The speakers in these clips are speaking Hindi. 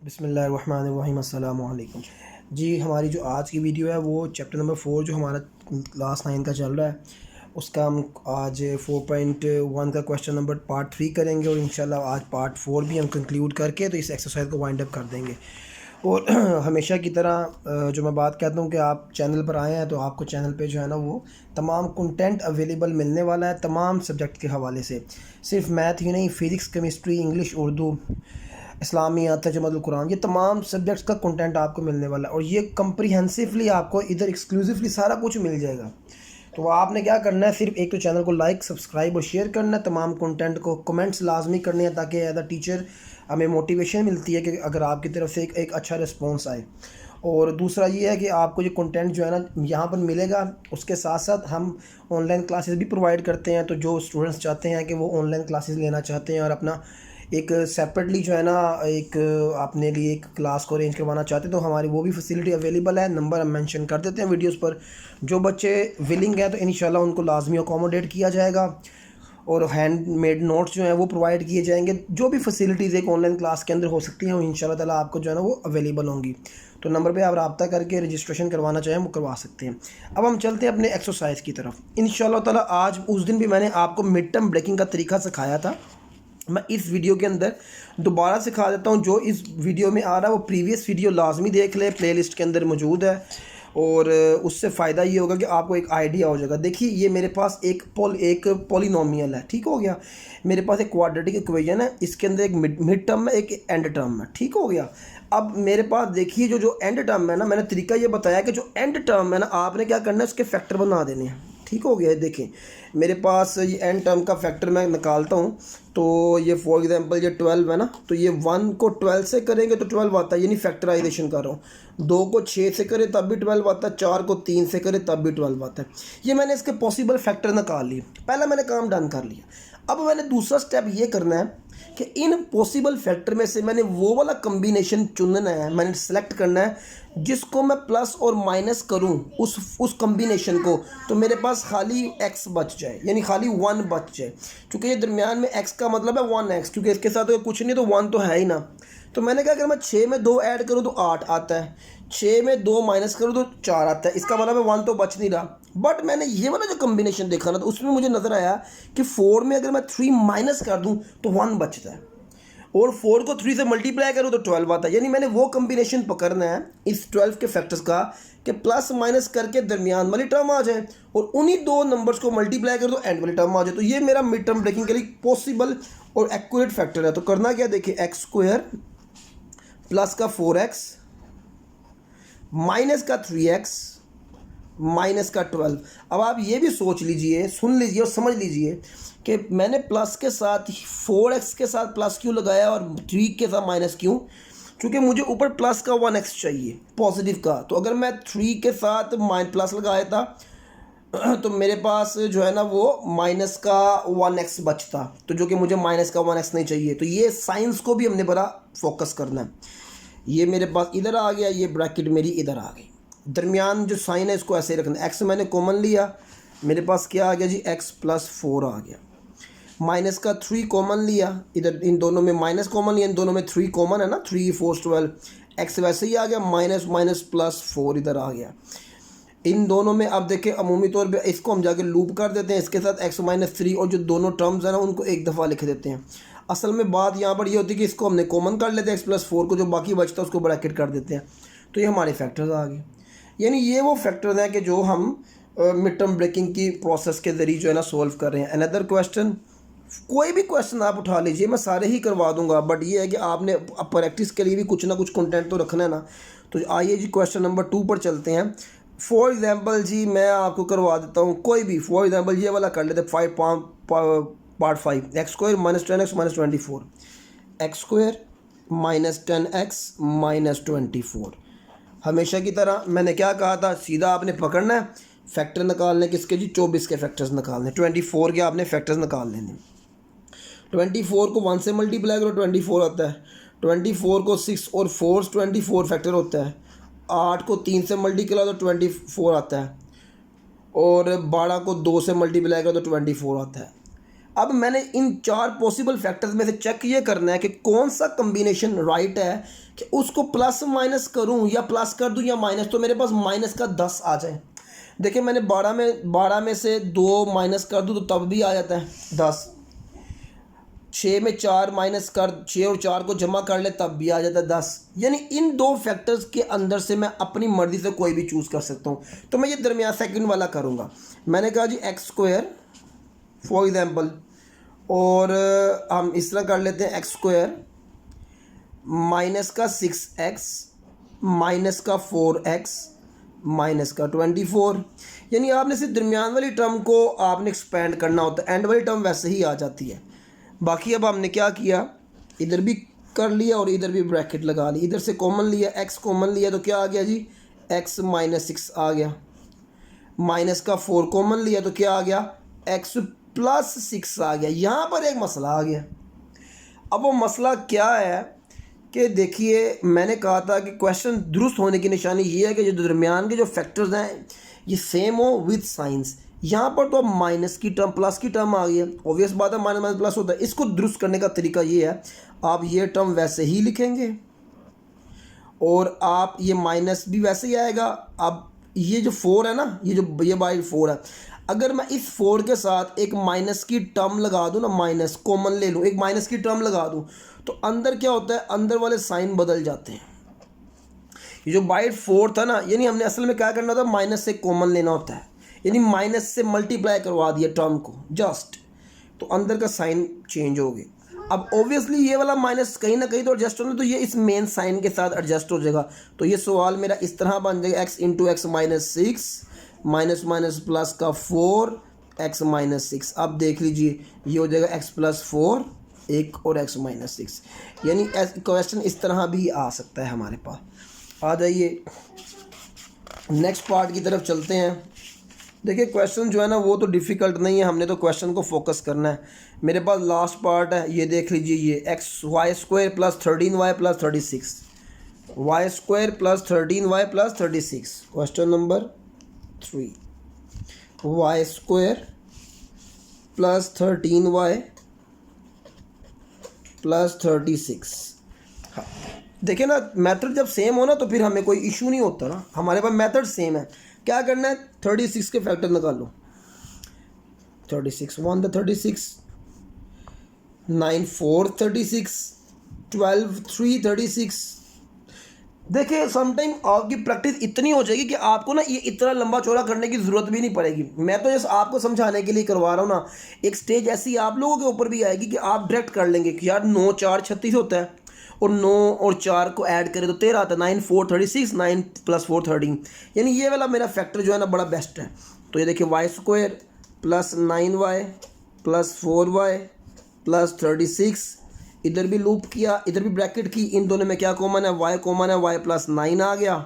बिस्मिल्लाहिर्रहमानिर्रहीम अस्सलामु अलैकुम। जी, हमारी जो आज की वीडियो है वो चैप्टर नंबर 4 जो हमारा क्लास 9 का चल रहा है उसका हम आज 4.1 का क्वेश्चन नंबर पार्ट 3 करेंगे और इंशाल्लाह आज पार्ट 4 भी हम कंक्लूड करके तो इस एक्सरसाइज को वाइंड अप कर देंगे। और हमेशा की तरह जो मैं बात कहता हूँ कि आप चैनल पर आए हैं तो आपको चैनल पे जो है ना वो तमाम कंटेंट अवेलेबल मिलने वाला है तमाम सब्जेक्ट के हवाले से। सिर्फ मैथ ही नहीं, फ़िज़िक्स, केमिस्ट्री, इंग्लिश, उर्दू, इस्लामियात, तर्जुमातुल कुरान, ये तमाम सब्जेक्ट्स का कंटेंट आपको मिलने वाला है और ये कम्प्रीहेंसिवली आपको इधर एक्सक्लूसिवली सारा कुछ मिल जाएगा। तो आपने क्या करना है, सिर्फ एक तो चैनल को लाइक, सब्सक्राइब और शेयर करना है, तमाम कंटेंट को कमेंट्स लाजमी करने हैं ताकि एज अ टीचर हमें मोटिवेशन मिलती है कि अगर आपकी तरफ से एक अच्छा रिस्पॉन्स आए। और दूसरा ये है कि आपको ये कंटेंट जो है ना यहाँ पर मिलेगा, उसके साथ साथ हम ऑनलाइन क्लासेस भी प्रोवाइड करते हैं। तो जो स्टूडेंट्स चाहते हैं कि वो ऑनलाइन क्लासेस लेना चाहते हैं और अपना एक सेपरेटली जो है ना एक अपने लिए एक क्लास को अरेंज करवाना चाहते हैं तो हमारी वो भी फैसिलिटी अवेलेबल है। नंबर हम मेंशन कर देते हैं वीडियोस पर। जो बच्चे विलिंग है तो इंशाल्लाह उनको लाजमी अकोमोडेट किया जाएगा और हैंडमेड नोट्स जो हैं वो प्रोवाइड किए जाएंगे। जो भी फैसिलिटीज़ एक ऑनलाइन क्लास के अंदर हो सकती हैं वो इंशाल्लाह ताला आपको जो है ना वो अवेलेबल होंगी। तो नंबर पे आप रब्ता करके रजिस्ट्रेशन करवाना चाहें वो करवा सकते हैं। अब हम चलते हैं अपने एक्सरसाइज की तरफ। इंशाल्लाह ताला आज उस दिन भी मैंने आपको मिड टर्म ब्रेकिंग का तरीका सिखाया था, मैं इस वीडियो के अंदर दोबारा सिखा देता हूँ। जो इस वीडियो में आ रहा है वो प्रीवियस वीडियो लाजमी देख ले, प्लेलिस्ट के अंदर मौजूद है और उससे फ़ायदा ये होगा कि आपको एक आइडिया हो जाएगा। देखिए ये मेरे पास एक पॉलिनोमियल है, ठीक हो गया। मेरे पास एक क्वाड्रेटिक इक्वेशन है, इसके अंदर एक मिड टर्म है, एक एंड टर्म है, ठीक हो गया। अब मेरे पास देखिए जो एंड टर्म है ना, मैंने तरीका ये बताया कि जो एंड टर्म है ना आपने क्या करना है उसके फैक्टर बना देने हैं, ठीक हो गया। देखें मेरे पास ये एन टर्म का फैक्टर मैं निकालता हूँ तो ये फॉर एग्जांपल ये 12 है ना, तो ये 1 को 12 से करेंगे तो 12 आता है, यानी फैक्टराइजेशन कर रहा हूँ। 2 को 6 से करें तब भी 12 आता है, 4 को 3 से करें तब भी 12 आता है। ये मैंने इसके पॉसिबल फैक्टर निकाल लिए, पहला मैंने काम डन कर लिया। अब मैंने दूसरा स्टेप ये करना है कि इन पॉसिबल फैक्टर में से मैंने वो वाला कम्बिनेशन चुनना है, मैंने सेलेक्ट करना है जिसको मैं प्लस और माइनस करूं उस कम्बिनेशन को, तो मेरे पास खाली x बच जाए, यानी खाली 1 बच जाए। क्योंकि ये दरमियान में x का मतलब है 1x, क्योंकि इसके साथ तो कुछ नहीं तो 1 तो है ही ना। तो मैंने कहा अगर मैं 6 में 2 ऐड करूं तो 8 आता है, 6 में 2 माइनस करूं तो 4 आता है। इसका मतलब है 1 तो बच नहीं रहा। बट मैंने ये वाला जो कम्बिनेशन देखा ना तो उसमें मुझे नज़र आया कि 4 में अगर मैं 3 माइनस कर दूं तो 1 बचता है और 4 को 3 से मल्टीप्लाई करूँ तो 12 आता है। यानी मैंने वो कम्बिनेशन पकड़ना है इस 12 के फैक्टर्स का कि प्लस माइनस करके दरमियान वाली टर्म आ जाए और उन्हीं दो नंबर्स को मल्टीप्लाई कर दो एंड वाली टर्म आ जाए। तो ये मेरा मिड टर्म ब्रेकिंग के लिए पॉसिबल और एक्यूरेट फैक्टर है। तो करना क्या, देखिए एक्स स्क्वायर प्लस का 4x माइनस का 3x माइनस का 12। अब आप ये भी सोच लीजिए, सुन लीजिए और समझ लीजिए कि मैंने प्लस के साथ 4x के साथ प्लस क्यों लगाया और 3 के साथ माइनस क्यों, क्योंकि मुझे ऊपर प्लस का 1x चाहिए पॉजिटिव का। तो अगर मैं 3 के साथ प्लस लगाया था तो मेरे पास जो है ना वो माइनस का 1x बचता, तो जो कि मुझे माइनस का 1x नहीं चाहिए। तो ये साइंस को भी हमने बड़ा फोकस करना है। ये मेरे पास इधर आ गया, ये ब्रैकेट मेरी इधर आ गई, दरमियान जो साइन है इसको ऐसे ही रखना। एक्स मैंने कॉमन लिया, मेरे पास क्या आ गया जी, एक्स प्लस 4 आ गया। माइनस का 3 कॉमन लिया, इधर इन दोनों में माइनस कॉमन लिया, इन दोनों में 3 कॉमन है ना, 3 4 12। एक्स वैसे ही आ गया, माइनस माइनस प्लस 4 इधर आ गया। इन दोनों में अब देखें अमूमी तौर पे इसको हम जाके लूप कर देते हैं इसके साथ x माइनस 3 और जो दोनों टर्म्स हैं ना उनको एक दफ़ा लिख देते हैं। असल में बात यहाँ पर ये होती है कि इसको हमने कॉमन कर लेते हैं x प्लस 4 को, जो बाकी बचता है उसको ब्रैकेट कर देते हैं। तो ये हमारे फैक्टर्स आ गए। यानी ये वो फैक्टर्स हैं कि जो हम मिड टर्म ब्रेकिंग की प्रोसेस के ज़रिए जो है ना सोल्व कर रहे हैं। अनदर क्वेश्चन, कोई भी क्वेश्चन आप उठा लीजिए, मैं सारे ही करवा दूंगा, बट ये है कि आपने प्रैक्टिस के लिए भी कुछ ना कुछ कंटेंट तो रखना है ना। तो आइए जी क्वेश्चन नंबर 2 पर चलते हैं। फॉर एग्जांपल जी मैं आपको करवा देता हूँ कोई भी, फॉर एग्जांपल ये वाला कर लेते हैं part 5, x square minus 10x minus 24, x square minus 10x minus 24। हमेशा की तरह मैंने क्या कहा था, सीधा आपने पकड़ना है फैक्टर निकालने किसके जी, 24 के फैक्टर्स निकालने, 24 के आपने फैक्टर्स निकाल लेने। 24 को 1 से मल्टीप्लाई करो 24 आता है, 24 को 6 और 4 24 फैक्टर होता है, 8 को 3 से मल्टीप्लाई करो तो 24 आता है और 12 को 2 से मल्टीप्लाई करो तो 24 आता है। अब मैंने इन 4 पॉसिबल फैक्टर्स में से चेक ये करना है कि कौन सा कम्बिनेशन राइट है कि उसको प्लस माइनस करूं या प्लस कर दूं या माइनस, तो मेरे पास माइनस का 10 आ जाए। देखिए मैंने 12 में से 2 माइनस कर दूं तो तब भी आ जाता है 10। 6 में 4 माइनस कर, 6 और 4 को जमा कर ले तब भी आ जाता है 10। यानी इन 2 फैक्टर्स के अंदर से मैं अपनी मर्ज़ी से कोई भी चूज़ कर सकता हूँ। तो मैं ये दरमियान सेकंड वाला करूँगा। मैंने कहा जी एक्स स्क्वायर फॉर एग्ज़ाम्पल, और हम इस तरह कर लेते हैं एक्स स्क्वायर माइनस का 6x माइनस का 4x माइनस का 24। यानी आपने सिर्फ दरमियान वाली टर्म को आपने एक्सपेंड करना होता है, एंड वाली टर्म वैसे ही आ जाती है। बाकी अब हमने क्या किया, इधर भी कर लिया और इधर भी ब्रैकेट लगा ली, इधर से कॉमन लिया, x कॉमन लिया तो क्या आ गया जी x माइनस 6 आ गया, माइनस का 4 कॉमन लिया तो क्या आ गया x प्लस 6 आ गया। यहाँ पर एक मसला आ गया। अब वो मसला क्या है कि देखिए मैंने कहा था कि क्वेश्चन दुरुस्त होने की निशानी ये है कि जो दरमियान के जो फैक्टर्स हैं ये सेम हो विद साइंस। यहाँ पर तो अब माइनस की टर्म प्लस की टर्म आ गई है, ऑब्वियस बात है माइनस माइनस प्लस होता है। इसको दुरुस्त करने का तरीका ये है, आप ये टर्म वैसे ही लिखेंगे और आप ये माइनस भी वैसे ही आएगा। अब ये जो 4 है ना, ये बाई 4 है, अगर मैं इस 4 के साथ एक माइनस की टर्म लगा दूँ ना, माइनस कॉमन ले लूँ, एक माइनस की टर्म लगा दूँ तो अंदर क्या होता है, अंदर वाले साइन बदल जाते हैं। ये जो बाई 4 था ना, यानी हमने असल में क्या करना होता है, माइनस से कॉमन लेना होता है, यानी माइनस से मल्टीप्लाई करवा दिया टर्म को जस्ट, तो अंदर का साइन चेंज हो गया। अब ऑब्वियसली ये वाला माइनस कहीं ना कहीं तो एडजस्ट होना, तो ये इस मेन साइन के साथ एडजस्ट हो जाएगा। तो ये सवाल मेरा इस तरह बन जाएगा x into x minus 6 minus minus plus का 4 x माइनस 6। अब देख लीजिए ये हो जाएगा x प्लस 4 एक और x माइनस 6। यानी क्वेश्चन इस तरह भी आ सकता है हमारे पास। आ जाइए नेक्स्ट पार्ट की तरफ चलते हैं। देखिए क्वेश्चन जो है ना वो तो डिफ़िकल्ट नहीं है, हमने तो क्वेश्चन को फोकस करना है। मेरे पास लास्ट पार्ट है, ये देख लीजिए, ये y square plus 13y plus 36, y square plus 13y plus 36। Question number 3, y square plus 13y plus 36। हाँ देखिए ना, मेथड जब सेम हो ना तो फिर हमें कोई इशू नहीं होता ना, हमारे पास मेथड सेम है। क्या करना है, 36 के फैक्टर निकालो। 36 1 36, 9 4 36, 12 3 36। देखिए समटाइम आपकी प्रैक्टिस इतनी हो जाएगी कि आपको ना ये इतना लंबा चौड़ा करने की ज़रूरत भी नहीं पड़ेगी। मैं तो जैसे आपको समझाने के लिए करवा रहा हूँ ना, एक स्टेज ऐसी आप लोगों के ऊपर भी आएगी कि आप डायरेक्ट कर लेंगे कि यार 9 4 36 होता है और 9 और 4 को ऐड करें तो 13 आता है, 9 4 36, 9 प्लस 4 13। यानी ये वाला मेरा फैक्टर जो है ना बड़ा बेस्ट है। तो ये देखिए y square plus 9y plus 4y plus 36, इधर भी लूप किया, इधर भी ब्रैकेट की, इन दोनों में क्या कॉमन है, y कॉमन है, y प्लस 9 आ गया,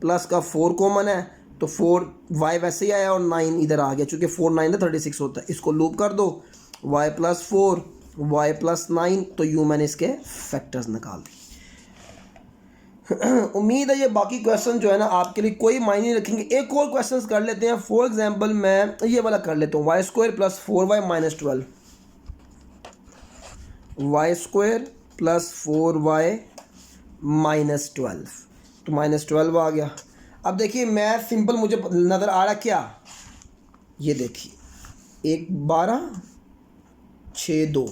प्लस का 4 कॉमन है तो 4y वैसे ही आया और 9 इधर आ गया, चूँकि 4 9 36 होता है। इसको लूप कर दो, y प्लस 4 y प्लस 9, तो यूँ मैंने इसके फैक्टर्स निकाल दी। उम्मीद है ये बाकी क्वेश्चन जो है ना आपके लिए कोई मायने नहीं रखेंगे। एक और क्वेश्चन कर लेते हैं। फॉर एग्जांपल मैं ये वाला कर लेता हूँ, y square plus 4y minus 12, y square plus 4y minus 12, तो माइनस 12 आ गया। अब देखिए मैं सिंपल, मुझे नज़र आ रहा क्या, ये देखिए 1 12 6 2,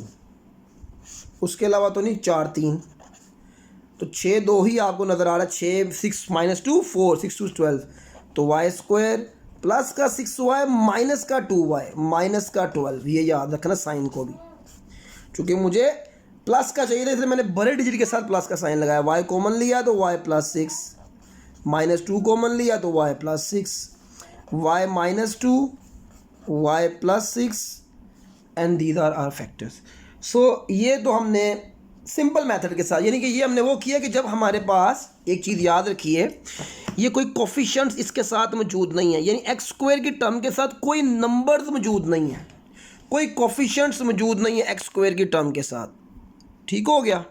उसके अलावा तो नहीं, 4 3, तो 6 2 ही आपको नज़र आ रहा है। 6 6 माइनस 2 4, 6 2 12, तो वाई स्क्वायर प्लस का 6y माइनस का 2y माइनस का 12। ये याद रखना साइन को भी, चूँकि मुझे प्लस का चाहिए था इसलिए मैंने बड़े डिजिट के साथ प्लस का साइन लगाया। y कॉमन लिया तो y प्लस 6, माइनस 2 कॉमन लिया तो y plus 6, y minus 2 y plus 6 and these are are factors. So ये तो हमने सिंपल मेथड के साथ, यानी कि ये हमने वो किया कि जब हमारे पास, एक चीज़ याद रखिए, ये कोई कोफिशिएंट्स इसके साथ मौजूद नहीं है, यानी एक्स स्क्वायर की टर्म के साथ कोई नंबर्स मौजूद नहीं है, कोई कोफिशिएंट्स मौजूद नहीं है एक्स स्क्वायर की टर्म के साथ। ठीक हो गया,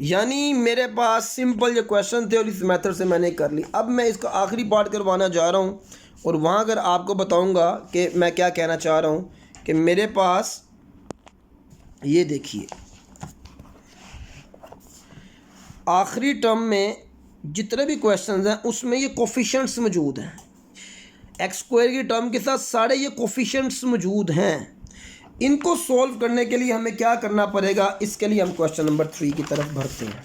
यानी मेरे पास सिंपल जो क्वेश्चन थे और इस मेथड से मैंने कर ली। अब मैं इसका आखिरी पार्ट करवाना जा रहा हूँ और वहाँ अगर आपको बताऊँगा कि मैं क्या कहना चाह रहा हूँ कि मेरे पास ये देखिए आखिरी टर्म में जितने भी क्वेश्चंस हैं उसमें ये कोफिशिएंट्स मौजूद हैं। एक्स स्क्वायर की टर्म के साथ सारे ये कोफिशिएंट्स मौजूद हैं। इनको सॉल्व करने के लिए हमें क्या करना पड़ेगा, इसके लिए हम क्वेश्चन नंबर 3 की तरफ बढ़ते हैं।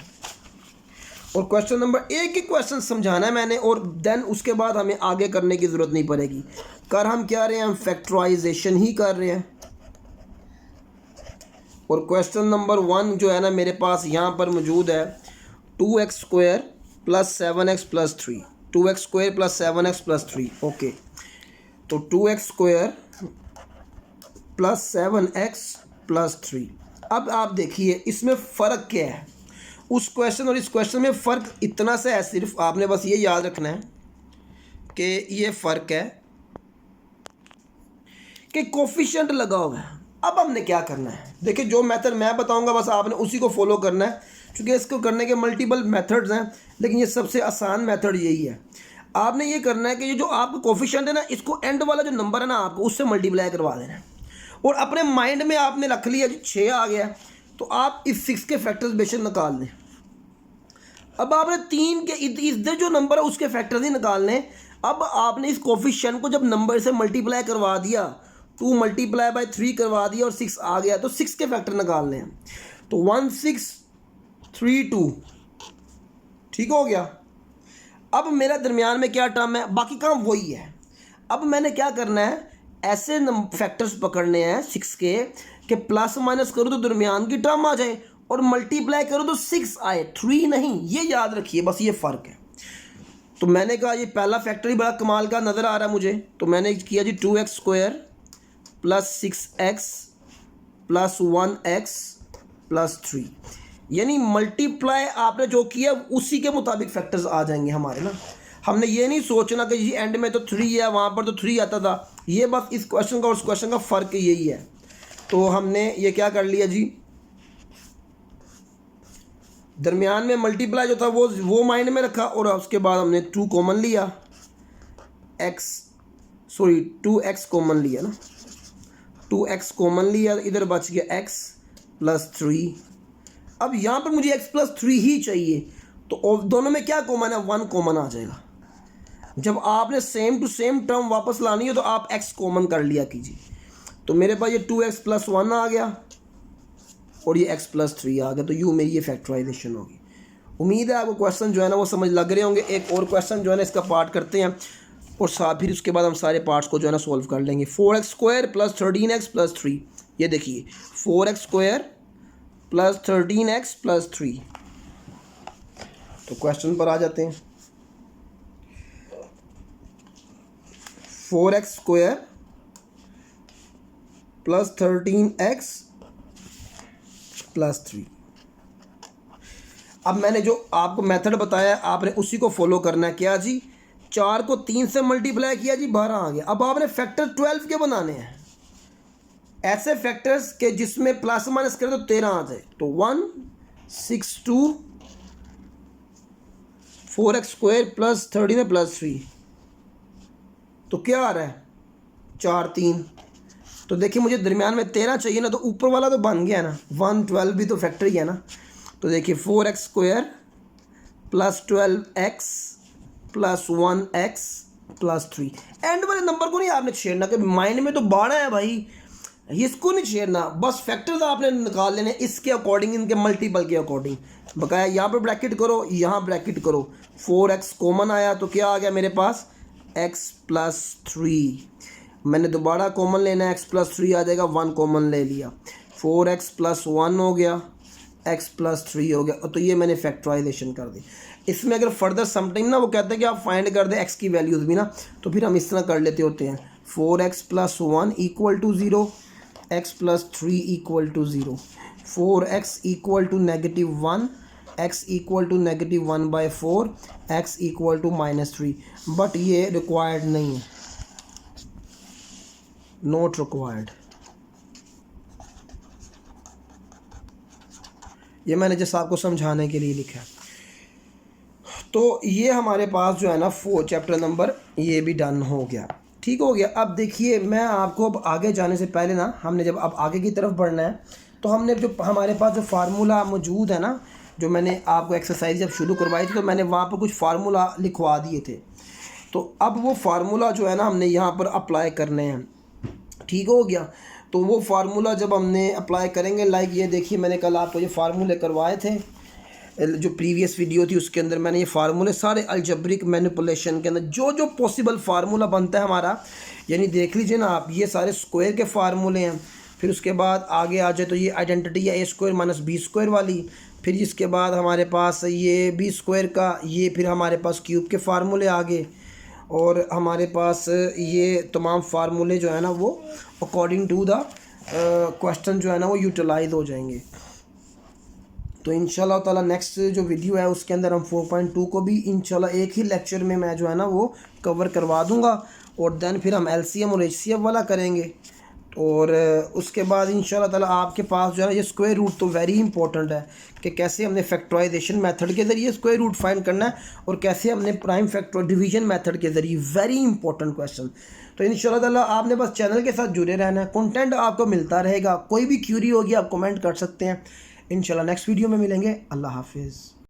और क्वेश्चन नंबर 1 ही क्वेश्चन समझाना है मैंने, और देन उसके बाद हमें आगे करने की ज़रूरत नहीं पड़ेगी। कर हम क्या रहे हैं, हम फैक्टराइजेशन ही कर रहे हैं। और क्वेश्चन नंबर 1 जो है ना मेरे पास यहाँ पर मौजूद है 2x square plus 7x plus 3, 2x square plus 7x plus 3। Okay, तो 2x square plus 7x plus 3। अब आप देखिए इसमें फ़र्क क्या है, उस क्वेश्चन और इस क्वेश्चन में फ़र्क इतना सा है, सिर्फ आपने बस ये याद रखना है कि ये फ़र्क है कि कोफिशिएंट लगा हुआ है। अब हमने क्या करना है, देखिए जो मेथड मैं बताऊंगा बस आपने उसी को फॉलो करना है, क्योंकि इसको करने के मल्टीपल मेथड्स हैं, लेकिन ये सबसे आसान मेथड यही है। आपने ये करना है कि ये जो आपका कोफिशिएंट है ना, इसको एंड वाला जो नंबर है ना आपको उससे मल्टीप्लाई करवा देना है। और अपने माइंड में आपने रख लिया जी 6 आ गया, तो आप इस 6 के फैक्टर्स बेशक निकाल लें। अब आपने 3 के इधर जो नंबर है उसके फैक्टर्स ही निकालने। अब आपने इस कोफिशिएंट को जब नंबर से मल्टीप्लाई करवा दिया, 2 मल्टीप्लाई बाय 3 करवा दिया और 6 आ गया, तो 6 के फैक्टर निकालने हैं। तो 1 6 3 2, ठीक हो गया। अब मेरा दरमियान में क्या टर्म है, बाकी काम वही है। अब मैंने क्या करना है, ऐसे फैक्टर्स पकड़ने हैं 6 के प्लस माइनस करो तो दरमियान की टर्म आ जाए और मल्टीप्लाई करो तो 6 आए, 3 नहीं। ये याद रखिए, बस ये फ़र्क है। तो मैंने कहा ये पहला फैक्टर ही बड़ा कमाल का नज़र आ रहा है मुझे, तो मैंने किया जी 2x square plus 6x plus 1x plus 3, यानी मल्टीप्लाई आपने जो किया उसी के मुताबिक फैक्टर्स आ जाएंगे हमारे ना। हमने ये नहीं सोचना कि जी एंड में तो 3 है, वहाँ पर तो 3 आता था। ये बस इस क्वेश्चन का और उस क्वेश्चन का फ़र्क यही है। तो हमने ये क्या कर लिया जी, दरमियान में मल्टीप्लाई जो था वो माइंड में रखा, और उसके बाद हमने 2 कॉमन लिया, 2x कॉमन लिया ना, 2x कॉमन लिया, इधर बच गया x प्लस 3। अब यहाँ पर मुझे x प्लस 3 ही चाहिए, तो दोनों में क्या कॉमन है, 1 कॉमन आ जाएगा। जब आपने सेम टू सेम टर्म वापस लानी हो तो आप x कॉमन कर लिया कीजिए। तो मेरे पास ये 2x प्लस 1 आ गया और ये x प्लस 3 आ गया, तो यूँ मेरी ये फैक्टराइजेशन होगी। उम्मीद है आपको क्वेश्चन जो है ना वो समझ लग रहे होंगे। एक और क्वेश्चन जो है ना इसका पार्ट करते हैं और साथ फिर उसके बाद हम सारे पार्ट्स को जो है ना सॉल्व कर लेंगे। 4x square plus 13x plus 3, ये देखिए 4x square plus 13x plus 3। तो क्वेश्चन पर आ जाते हैं। 4x square plus 13x plus 3। अब मैंने जो आपको मेथड बताया आपने उसी को फॉलो करना है। क्या जी, 4 को 3 से मल्टीप्लाई किया जी 12 आ गया। अब आपने फैक्टर 12 के बनाने हैं, ऐसे फैक्टर्स के जिसमें प्लस माइनस करें तो 13 आ जाए। तो 1 6 2 4x स्क्वायर प्लस 13 प्लस 3, तो क्या आ रहा है 4 3। तो देखिए मुझे दरमियान में 13 चाहिए ना, तो ऊपर वाला तो बन गया ना, 1 12 भी तो फैक्टर ही है ना। तो देखिए 4x square plus 12x plus 1x plus 3। And वाले नंबर को नहीं आपने छेड़ना, कि माइंड में तो 12 है भाई, इसको नहीं छेड़ना, बस फैक्टर्स आपने निकाल लेने इसके अकॉर्डिंग, इनके मल्टीपल के अकॉर्डिंग। बकाया यहाँ पर ब्रैकेट करो, यहाँ ब्रैकेट करो, 4x कॉमन आया तो क्या आ गया मेरे पास x प्लस 3। मैंने दोबारा कॉमन लेना है, x प्लस 3 आ जाएगा, 1 कॉमन ले लिया, 4x प्लस 1 हो गया, x प्लस 3 हो गया। तो ये मैंने फैक्टराइजेशन कर दी। इसमें अगर फर्दर समटाइम ना वो कहते हैं कि आप फाइंड कर दें x की वैल्यूज़ भी ना, तो फिर हम इस तरह कर लेते होते हैं 4x plus 1 equal to 0, x plus 3 equal to 0, 4x equal to -1, x equal to -1/4, x equal to -3। But ये रिक्वायर्ड नहीं है, नॉट रिक्वायर्ड। ये मैंने जैसे आपको समझाने के लिए लिखा है। तो ये हमारे पास जो है ना 4 चैप्टर नंबर ये भी डन हो गया। ठीक हो गया। अब देखिए मैं आपको अब आगे जाने से पहले ना, हमने जब अब आगे की तरफ बढ़ना है तो हमने जो हमारे पास जो फार्मूला मौजूद है ना, जो मैंने आपको एक्सरसाइज जब शुरू करवाई थी तो मैंने वहाँ पर कुछ फार्मूला लिखवा दिए थे। तो अब वो फार्मूला जो है ना हमने यहाँ पर अप्लाई करने हैं। ठीक हो गया। तो वो फार्मूला जब हमने अप्लाई करेंगे, लाइक ये देखिए मैंने कल आपको ये फार्मूले करवाए थे, जो प्रीवियस वीडियो थी उसके अंदर मैंने ये फार्मूले सारे अलजेब्रिक मैनिपुलेशन के अंदर जो जो पॉसिबल फार्मूला बनता है हमारा, यानी देख लीजिए ना आप, ये सारे स्क्वायर के फार्मूले हैं। फिर उसके बाद आगे आ जाए तो ये आइडेंटिटी है a² - b² वाली। फिर इसके बाद हमारे पास ये b² का, ये फिर हमारे पास क्यूब के फार्मूले आ गए। और हमारे पास ये तमाम फार्मूले जो है ना वो अकॉर्डिंग टू द क्वेश्चन जो है ना वो यूटिलाइज हो जाएंगे। तो इंशाल्लाह ताला नेक्स्ट जो वीडियो है उसके अंदर हम 4.2 को भी इंशाल्लाह एक ही लेक्चर में मैं जो है ना वो कवर करवा दूंगा। और देन फिर हम LCM और HCF वाला करेंगे। और उसके बाद इंशाल्लाह ताला आपके पास जो है ना ये स्क्वायर रूट तो वेरी इंपॉर्टेंट है कि कैसे हमने फैक्टराइजेशन मेथड के ज़रिए स्क्वायर रूट फाइंड करना है और कैसे हमने प्राइम फैक्टर डिवीजन मेथड के ज़रिए, वेरी इंपॉर्टेंट क्वेश्चन। तो इंशाल्लाह ताला आपने बस चैनल के साथ जुड़े रहना है, कंटेंट आपको मिलता रहेगा। कोई भी क्यूरी होगी आप कमेंट कर सकते हैं। इंशाल्लाह नेक्स्ट वीडियो में मिलेंगे। अल्लाह हाफिज़।